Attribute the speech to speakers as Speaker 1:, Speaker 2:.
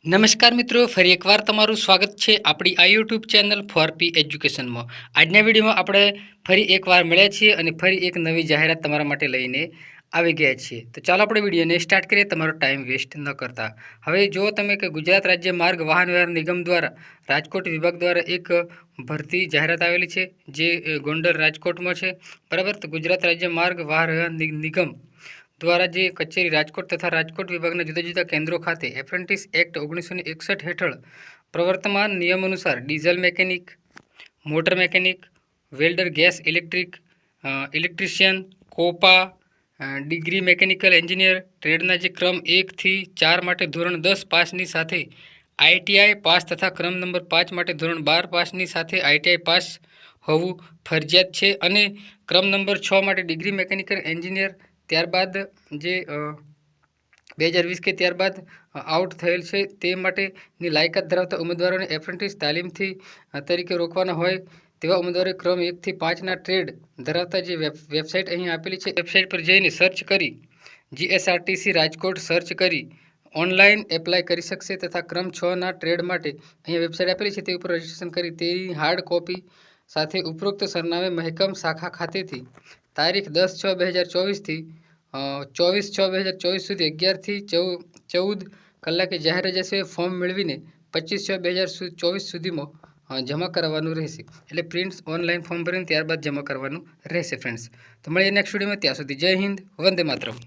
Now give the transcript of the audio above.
Speaker 1: નમસ્કાર મિત્રો, ફરી એકવાર તમારું સ્વાગત છે આપણી આ યુટ્યુબ ચેનલ ફોરપી એજ્યુકેશનમાં। આજના વિડીયોમાં આપણે ફરી એકવાર મળ્યા છીએ અને ફરી એક નવી જાહેરાત તમારા માટે લઈને આવી ગયા છીએ। તો ચાલો આપણે વિડીયોને સ્ટાર્ટ કરીએ તમારો ટાઈમ વેસ્ટ ન કરતા। હવે જો તમે કે ગુજરાત રાજ્ય માર્ગ વાહન વ્યવહાર નિગમ દ્વારા રાજકોટ વિભાગ દ્વારા એક ભરતી જાહેરાત આવેલી છે જે ગોંડલ રાજકોટમાં છે, બરાબર। તો ગુજરાત રાજ્ય માર્ગ વાહન વ્યવહાર નિગમ દ્વારા જે કચેરી રાજકોટ તથા રાજકોટ વિભાગના જુદા જુદા કેન્દ્રો ખાતે એપ્રેન્ટિસ એક્ટ 1961 હેઠળ પ્રવર્તમાન નિયમ અનુસાર diesel mechanic, motor mechanic, welder, gas electrician, COPA, degree mechanical engineer ટ્રેડના જે ક્રમ 1 થી 4 માટે ધોરણ 10 પાસની સાથે આઈટીઆઈ પાસ તથા ક્રમ નંબર 5 માટે ધોરણ 12 પાસની સાથે આઈટીઆઈ પાસ હોવું ફરજિયાત છે અને ક્રમ નંબર 6 માટે ડિગ્રી મેકેનિકલ એન્જિનિયર ત્યારબાદ જે 2020 કે ત્યારબાદ આઉટ થયેલ છે તે માટેની લાયકાત ધરાવતા ઉમેદવારોને એપ્રેન્ટિસ તાલીમથી તરીકે રોકવાના હોય તેવા ઉમેદવારોએ ક્રમ 1 થી 5ના ટ્રેડ ધરાવતા જે વેબસાઇટ અહીં આપેલી છે વેબસાઇટ પર જઈને સર્ચ કરી જીએસઆરટીસી રાજકોટ સર્ચ કરી ઓનલાઈન એપ્લાય કરી શકશે તથા ક્રમ 6ના ટ્રેડ માટે અહીંયા વેબસાઇટ આપેલી છે તે ઉપર રજીસ્ટ્રેશન કરી તેની હાર્ડ કોપી સાથે ઉપરોક્ત સરનામે મહેકમ શાખા ખાતેથી તારીખ 10/6/2024 થી 24/6/2024 સુધી 11 થી 14 કલાકે જાહેર રજા સિવાય ફોર્મ મેળવીને 25/6/2024 સુધીમાં જમા કરવાનું રહેશે। એટલે પ્રિન્ટ્સ ઓનલાઈન ફોર્મ ભરીને ત્યારબાદ જમા કરવાનું રહેશે ફ્રેન્ડ્સ। તો મળીએ નેક્સ્ટ વિડીયોમાં, ત્યાં સુધી જય હિન્દ, વંદે માતરમ।